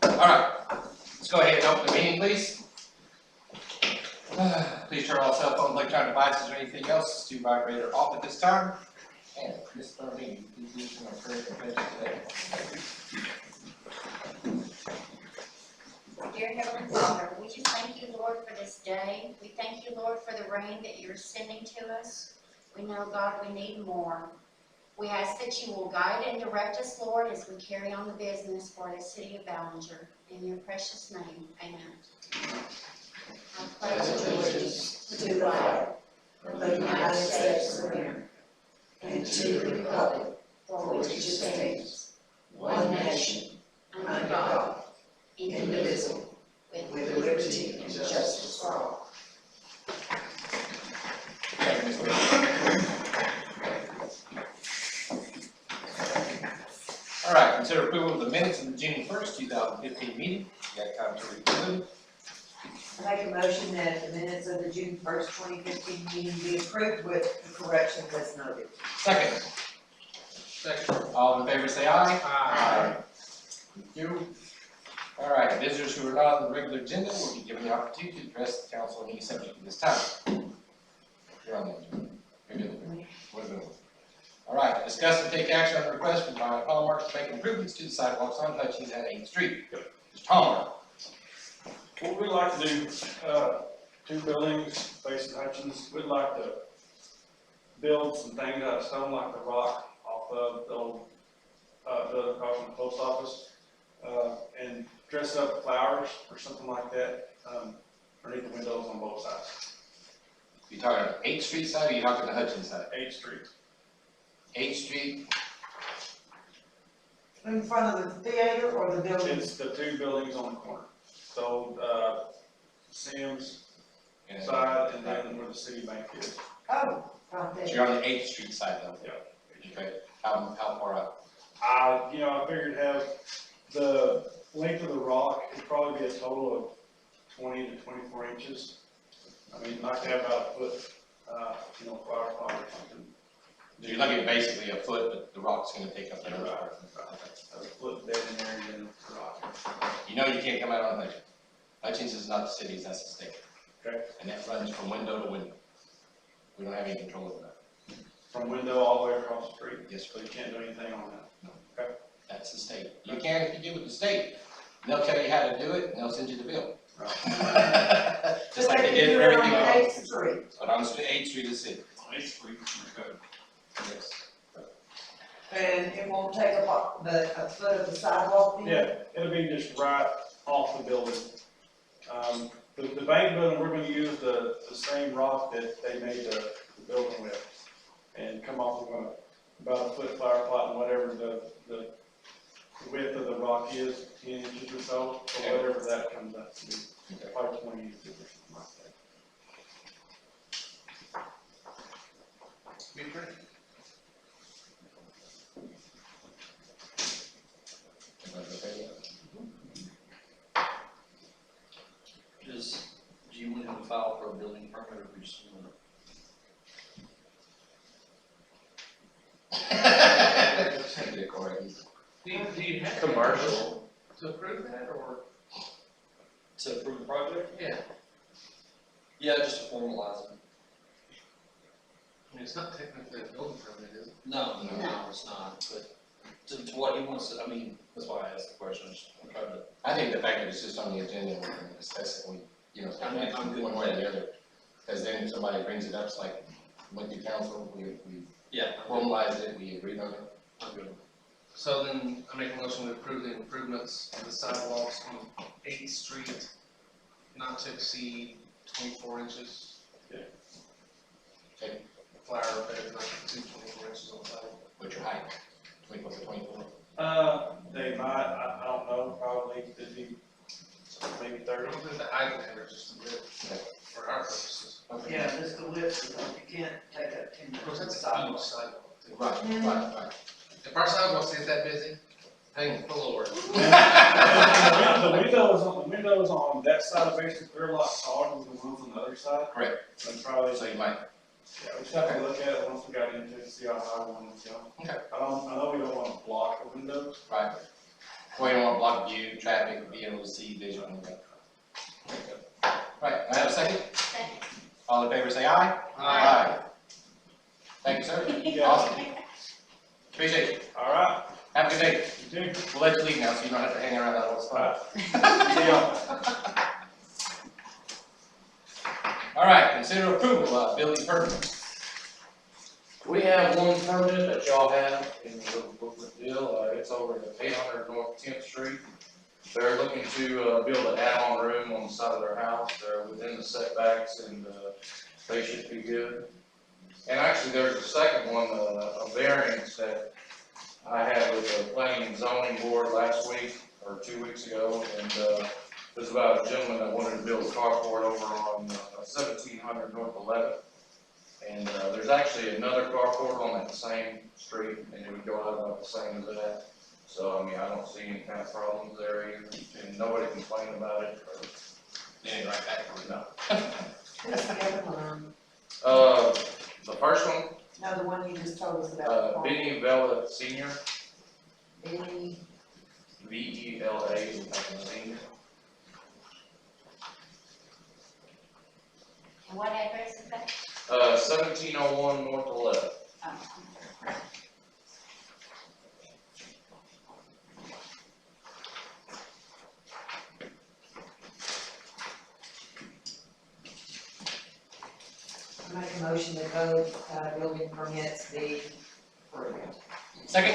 All right, let's go ahead and open the meeting, please. Please turn all cell phones, electronic devices, or anything else to vibrate or off at this time. And Ms. Darlene, please lead us in our prayer and confession today. Dear Heavenly Father, we just thank you, Lord, for this day. We thank you, Lord, for the rain that you're sending to us. We know, God, we need more. We ask that you will guide and direct us, Lord, as we carry on the business for the city of Ballinger. In your precious name, amen. I pledge allegiance to the flag of the United States of America and to the republic for which it stands, one nation, under God, indivisible, with liberty and justice for all. Thank you, Ms. Darlene. All right, consider approval of the minutes of the June 1st, 2015 meeting. You got time to review them. I make a motion that the minutes of the June 1st, 2015 meeting be approved with the corrections as noted. Second. Second. All in favor say aye. Aye. Thank you. All right, visitors who are not on the regular agenda will be given the opportunity to address the council on any subject at this time. You're on the agenda. You're good. We're good. All right, discuss and take action on the request from Ballinger to make improvements to the sidewalks on Hutchins at 8th Street. Mr. Palmer. What we'd like to do, two buildings facing Hutchins, we'd like to build some things out of stone like the rock off of the old building across from the post office, and dress up flowers or something like that underneath the windows on both sides. You talking about 8th Street side or you talking the Hutchins side? 8th Street. 8th Street. In front of the theater or the building? It's the two buildings on the corner. So, Sam's side and then where the city bank is. Oh, right So there. you're on the 8th Street side though? Yeah. Okay. How far out? I figured have the length of the rock would probably be a total of 20 to 24 inches. I mean, like to have about a foot, flower pot or something. So you're looking at basically a foot, but the rock's gonna take up the other part. A foot dead in there and then the rock. You know you can't come out on Hutchins. Hutchins is not the city's, that's the state. Okay. And that runs from window to window. We don't have any control over that. From window all the way across the street. Yes, So you can't do anything on that. no. Okay. That's the state. You can if you get with the state. They'll tell you how to do it and they'll send you the bill. Right. Just like they did for do it on everything else. 8th Street. But on 8th Street is city. On 8th Street, okay. Yes. And it won't take up a foot of the sidewalk then? Yeah, it'll be just right off the building. The bank building, we're gonna use the same rock that they made the building with. And come off of about a foot flower plot and whatever the width of the rock is, 10 inches or so, or whatever that comes up to be. Probably 20 inches or something like that. Be pretty. Do you want him to file for a building permit or we just want Do you have commercial to approve that or? to approve the project? Yeah. Yeah, just to formalize it. I mean, it's not technically a building permit, is it? No, it's not, but to what he wants to, I mean, that's why I asked the question, I'm trying to. I think the fact that it's just on the agenda, we can discuss it, I'm good one way or the other. Because then if somebody brings it up, it's like, went to council, we Yeah, formalized it, we agreed on it. I'm good. So then I make a motion to approve the improvements to the sidewalks on 8th Street, not to exceed 24 inches. Yeah. Okay. Flower bed, not to exceed 24 inches on the sidewalk. What's your height? 24 to 24? They might, I don't know, probably could be maybe I 30. don't think the height matters, just the width for our purposes. Okay. Yeah, just the width, you can't take up 10 Of course, that's a sidewalk. huge sidewalk too. Right. If our sidewalks get that busy, thank the Lord. The windows on that side of basically they're a lot taller than the ones on the other side. Correct. And probably, So you might, yeah, we just have to look at it once we got into it to see how high we want it to go. okay, I know we don't want to block the windows, right. We don't want to block view, traffic, be able to see visually. Right, I have a second? Second. All in favor say aye. Aye. Thank you, sir. Yeah. Awesome. Appreciate it. All right, Have a good day. you too. We'll let you leave now, so you don't have to hang around that whole spot. See y'all. All right, consider approval of building permit. We have one permit that y'all have in the little booklet deal, it's over at 800 North 10th Street. They're looking to build an add-on room on the side of their house, they're within the setbacks and they should be good. And actually, there's a second one, a variance that I had with the planning and zoning board last week, or 2 weeks ago, and there's about a gentleman that wanted to build a carport over on 1700 North 11th. And there's actually another carport on that same street, and it would go out about the same as that. So, I mean, I don't see any kind of problems there either, and nobody complained about it, or, Then right back for it. no. Who's the other one? The first one, No, the one you just told us about. Benny Vela Senior, Benny, VELA Senior. And what address is that? 1701 North 11th. Oh. I make a motion to both, building permits be approved. Second,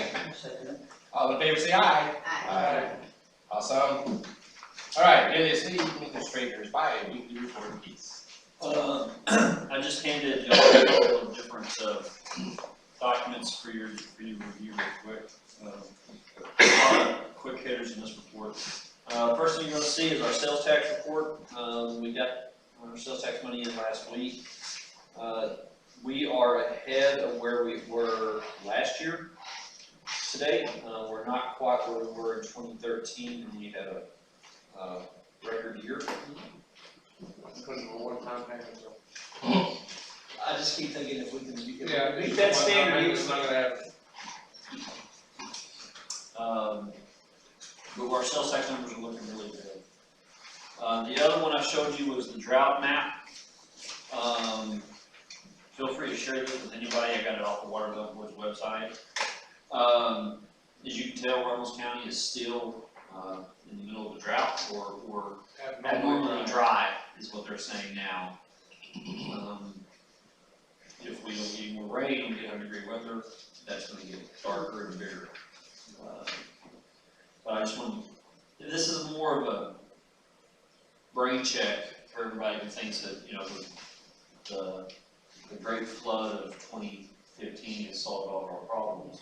all in favor say aye. Aye. Awesome. All right, Billy, city administrators, by weekly report piece. I just handed y'all a couple of different, documents for your review real quick. A lot of quick hitters in this report. First thing you're gonna see is our sales tax report. We got our sales tax money in last week. We are ahead of where we were last year today. We're not quite where we were in 2013, when we had a record year. Because of a one-time payment. I just keep thinking if we can Yeah, meet that standard. It's not gonna happen. But our sales tax numbers are looking really good. The other one I showed you was the drought map. Feel free to share this with anybody. I got it off the Water Development Board's website. As you can tell, Runnels County is still in the middle of a drought, or abnormally dry is what they're saying now. If we don't get more rain and get 100-degree weather, that's gonna get darker and bigger. But I just want, this is more of a brain check for everybody who thinks that, you know, the great flood of 2015 has solved all of our problems.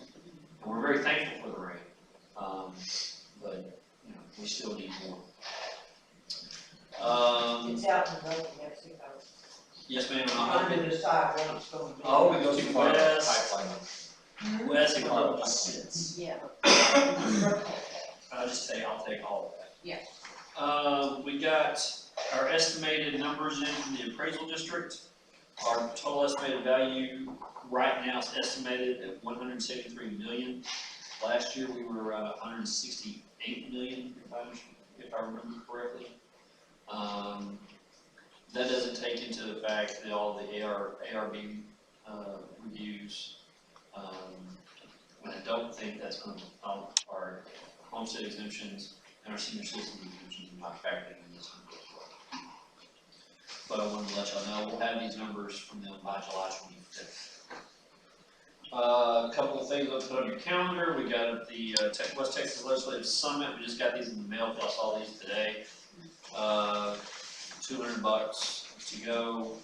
And we're very thankful for the rain, but, you know, we still need more. It's out in the road, next week. Yes, ma'am. Trying to decide what it's going to be. Oh, we go Too to far down the west, pipeline. west, it probably sits. Yeah. I'll just say, I'll take all of that. Yeah. We got our estimated numbers in from the appraisal district. Our total estimated value right now is estimated at 173 million. Last year, we were 168 million, if I remember correctly. That doesn't take into the fact that all the ARB reviews. And I don't think that's going to, our homestead exemptions and our senior citizen exemptions are not factored in this number. But I wanted to let y'all know, we'll have these numbers from them by July 25th. A couple of things I'll put on your calendar. We got the West Texas Legislative Summit. We just got these in the mail. I saw these today. $200 to go.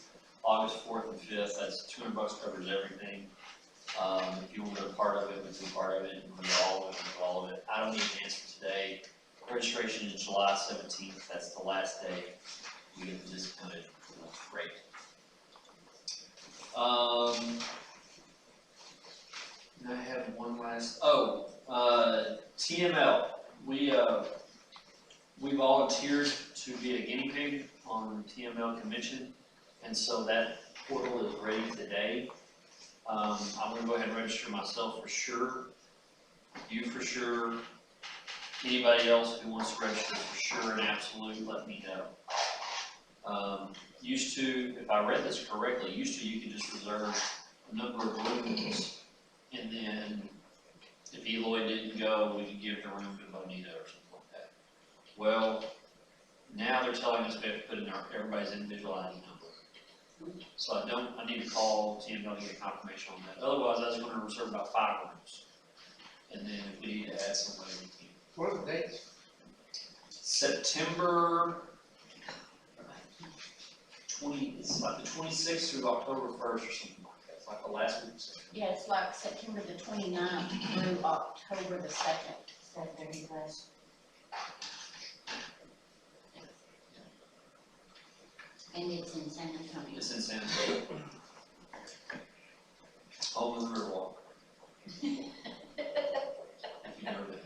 August 4th and 5th. That's $200 covers everything. If you want to be a part of it, we can be part of it. If you want to do all of it, we can do all of it. I don't need an answer today. Registration is July 17th. That's the last day. We get the discounted rate. And I have one last, TML. We volunteered to be a guinea pig on TML convention, and so that portal is ready today. I'm gonna go ahead and register myself for sure, you for sure, Anybody else who wants to register for sure and absolute, let me know. Used to, if I read this correctly, used to you could just reserve a number of rooms, and then if Eloy didn't go, we could give the room to Bonita or something like that. Well, now they're telling us we have to put in everybody's individual ID number. So I need to call TML to get confirmation on that. Otherwise, I was gonna reserve about 5 rooms. And then if we need to add somebody, we can. What are the dates? September 20, it's like the 26th through October 1st or something like that. It's like the last week of September. Yeah, it's like September the 29th through October the 2nd. So there you go. And it's in San Antonio. It's in San Antonio. Home of the Riverwalk. If you've never been there.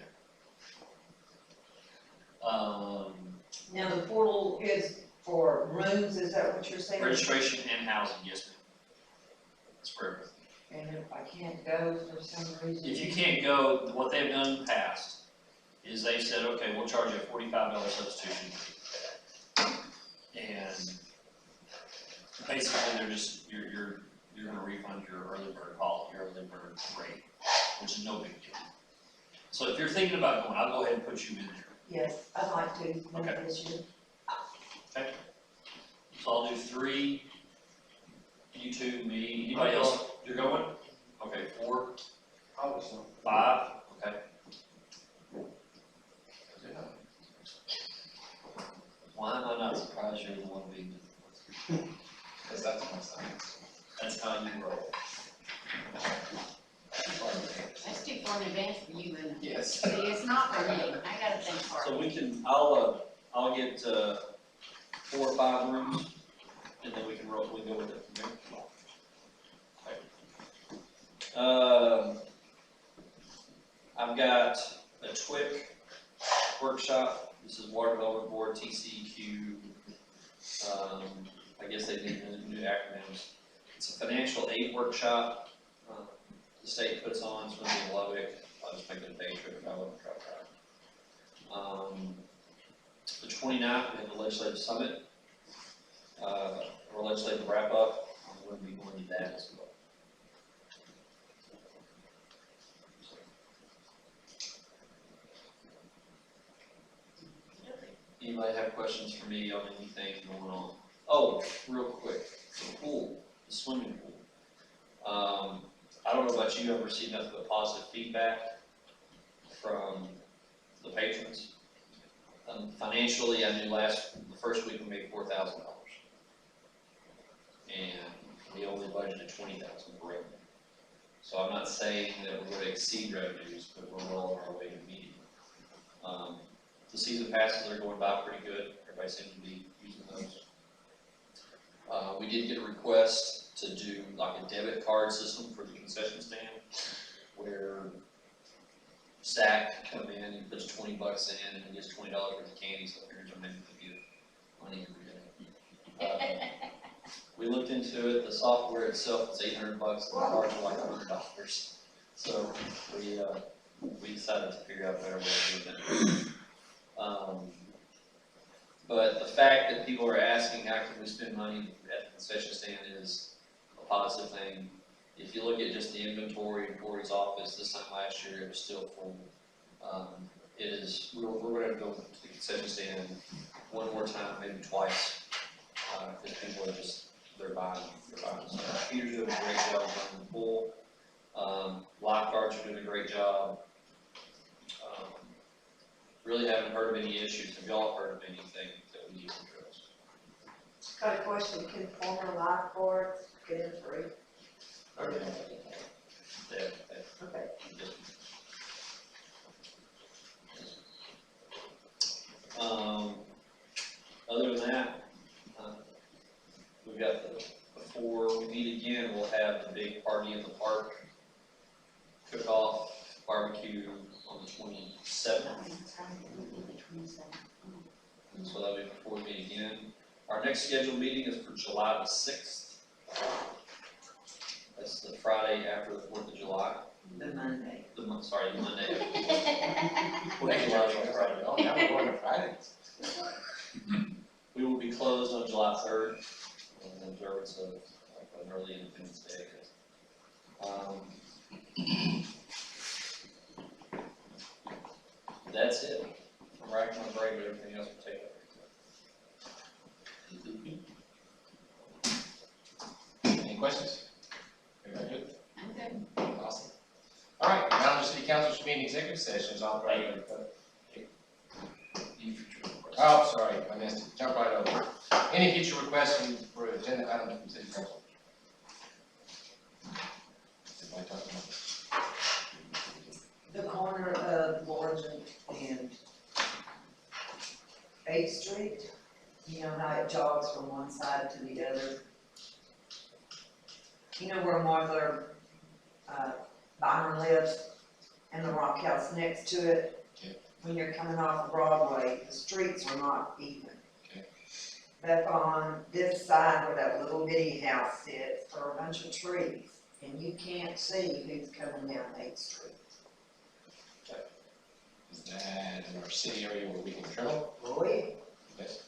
Now, the portal is for rooms, is that what you're saying? Registration and housing, yes ma'am. That's for everything. And if I can't go for some reason? If you can't go, what they've done in the past is they've said, okay, we'll charge you a $45 substitution fee. And basically, they're just, you're gonna refund your early bird rate, which is no big deal. So if you're thinking about going, I'll go ahead and put you in there. Yes, I'd like to, maybe Okay. this year. Okay. So I'll do 3, you 2, me, anybody else, you're going? Okay, 4, Obviously. 5, okay. Why am I not surprised you're the one being the Because that's my sign. That's how you roll. That's too far in advance for you, isn't it? Yes. See, it's not for me. I gotta think hard. So we can, I'll get 4 or 5 rooms, and then we can roll, we can go with it from there. I've got a TWIC workshop. This is Water Development Board, TCEQ. I guess they need new acronyms. It's a financial aid workshop. The state puts on, it's gonna be in Lubbock. I'll just make it a day trip if I want to try. The 29th, we have the legislative summit, or legislative wrap up. I'm going to be going to that as well. Anybody have questions for me on anything going on? Oh, real quick, the pool, the swimming pool. I don't know about you, I've received nothing but positive feedback from the patrons. Financially, I knew the first week we made $4,000. And we only budgeted $20,000 for revenue. So I'm not saying that we're going to exceed revenues, but we're well on our way to meeting. The season passes are going by pretty good. Everybody seems to be using those. We did get a request to do like a debit card system for the concession stand, where Zach can come in and puts $20 in and he gets $20 worth of candy, so parents are making to give money every day. We looked into it. The software itself is $800 and the cards are like $100. So we decided to figure out a better way of doing that. But the fact that people are asking how can we spend money at the concession stand is a positive thing. If you look at just the inventory in Corey's office, this time last year, it was still full. We're gonna go to the concession stand one more time, maybe twice, because people are just, they're buying stuff. Peter's doing a great job running the pool. Lifeguards are doing a great job. Really haven't heard of any issues. Have y'all heard of anything that we need to address? Got a question, can former lifeguards get in free? Okay. Okay. Other than that, we've got before we meet again, we'll have the big party in the park, cook-off, barbecue on the 27th. So that'll be before we meet again. Our next scheduled meeting is for July the 6th. That's the Friday after the 4th of July. The Monday. the Monday. Next year, now we're going to Fridays. We will be closed on July 3rd, in observance of an early Independence Day. That's it. I'm racking my brain, but everything else will take over. Any questions? Everybody good? I'm good. Awesome. All right, Ballinger City Council should be in executive session, so I'll probably. Oh, sorry, I missed it. Jump right over. Any future requests for agenda items from city council? Somebody talk about it. The corner of Origin and 8th Street, you know how it jogs from one side to the other? You know where Martha, Byron lives, and the rock house next to it? Okay. When you're coming off of Broadway, the streets are not even. Okay. Back on this side where that little bitty house sits, are a bunch of trees, and you can't see who's coming down 8th Street. Is that in our city area where we can control? Boy, Yes.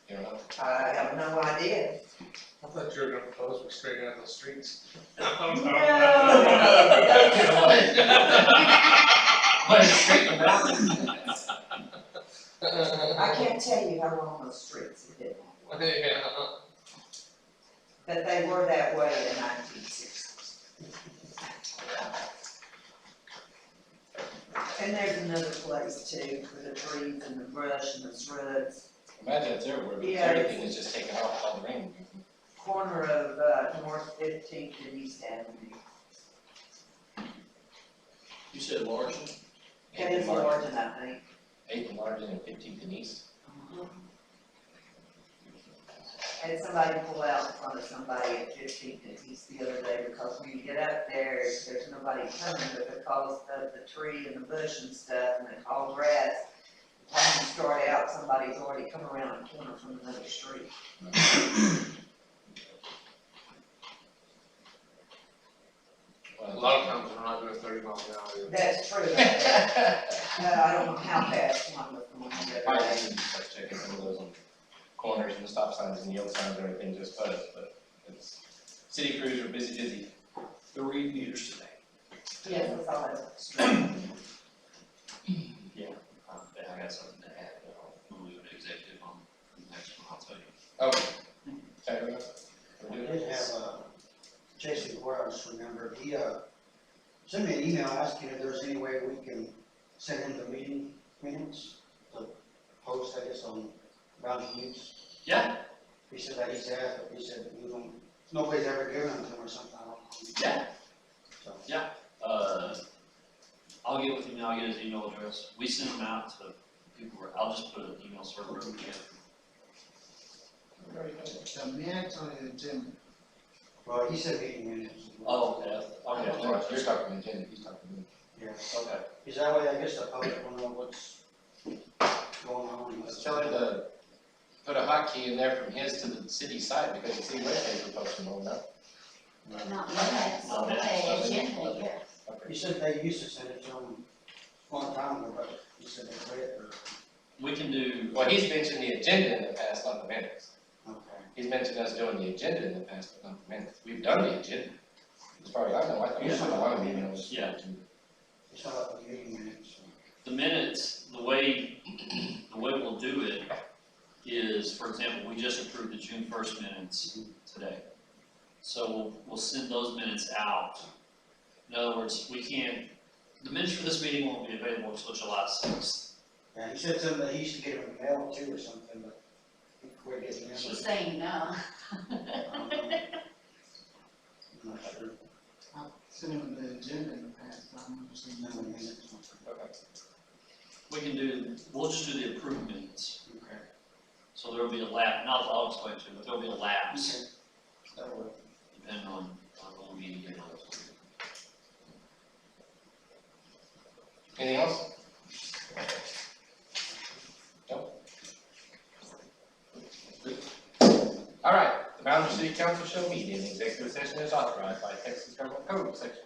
You don't know? I have no idea. I thought you were gonna propose we straighten out the streets. I can't tell you how long those streets have been that way, Yeah. but they were that way in the 1960s. And there's another place too, for the trees and the brush and the shrubs, Imagine it's everywhere, but Yeah, everything is just taken off all the rain. corner of, North 15th and East Avenue. You said Larson? That is Origin, I think. 8th and Margin and 15th and East. Had somebody pull out in front of somebody at 15th and East the other day, because when you get up there, there's nobody coming, but because of the tree and the bush and stuff, and the tall grass, by the time you start out, somebody's already come around the corner from another street. A lot of times we're not doing 30 miles an hour. That's true. I don't know how fast one was going the I other day. didn't start checking some of those on corners and the stop signs and yield signs and everything just buzzed, but it's, city crews are busy. The read meters today. Yes, that's all it is. I got something to add, but we'll move to executive on the next one, I'll tell you. Okay. Sorry, I did have, Jason Gore, I just remembered, he, sent me an email asking if there's any way we can send him the meeting minutes, the post, I guess, on Brown News. Yeah. He said that he's asked, but he said we don't, nobody's ever given them to him or something, I don't know. Yeah. So, I'll get with him, I'll get his email address. We send them out to people, I'll just put an email server together. The minutes on the agenda. well, he said meeting minutes. Oh, okay. You're talking to Jen, he's talking to me. Yeah, Okay. is that way, I guess the public will know what's going on. Let's tell him to put a hotkey in there from his to the city site, because the city webpage will post them all now. Not minutes, Not okay, minutes. agenda, yes. He said they used to send it to him a long time ago, but he said they quit or, We can do, Well, he's mentioned the agenda in the past, not the minutes. okay. He's mentioned us doing the agenda in the past, but not the minutes. We've done the agenda. As far as I know, I think it's on one of the emails. Yeah. It's not like the meeting minutes. the minutes, the way we'll do it is, for example, we just approved the June 1st minutes today. So we'll send those minutes out. In other words, the minutes for this meeting won't be available until July 6th. Yeah, he said something that he used to get them in the mail too or something, but he quit getting them. She's saying no. I'm not sure. I sent him the agenda in the past, I remember seeing No that. minutes. Okay. We'll just do the approved minutes. Okay. So there'll be a lapse, not I'll explain to you, but there'll be a lapse That'll work. depending on when we get on. Anything else? No? Good. All right, the Ballinger City Council shall meet in executive session as authorized by Texas Government Code, section